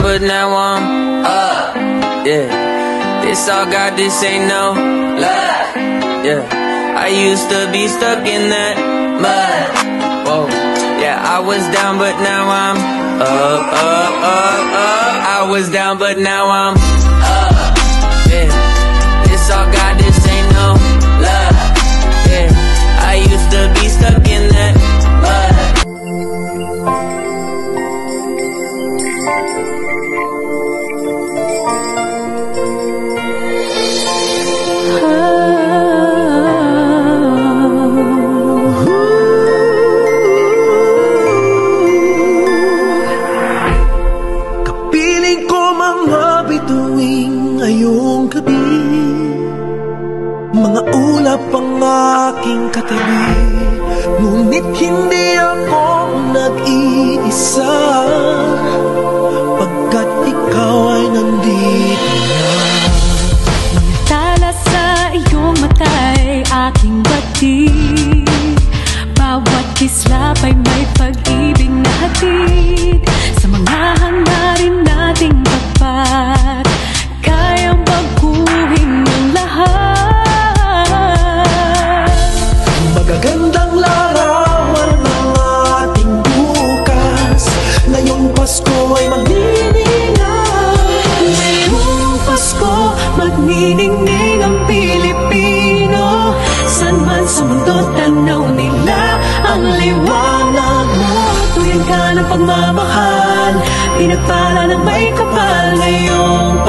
But now I'm up, yeah. This all God, this ain't no lie, yeah. I used to be stuck in that mud, whoa. Yeah, I was down, but now I'm up, up, up, up. I was down, but now I'm up, yeah. This all God, this ain't no lie, yeah. I used to be stuck in that mud. Kapiling ko mga bituing ngayong gabi, mga ulap ang aking katabi, ngunit hindi ako nag-iisa, pagkat ikaw ay nandito na. Tala sa iyong mata'y aking batid, bawat kislap ay may pag-ibig na hatid. Sa mga hangarin nating tapat, kayang baguhin ng lahat. Magagandang larawan ng ating bukas, ngayong Pasko ay magniningay. Ngayong Pasko, magniningning ang Pilipino. San man sa mundo tanaw nila ang liwanag mo. Tuyan ka ng pagmamahal, pinagpala ng may kapal ngayong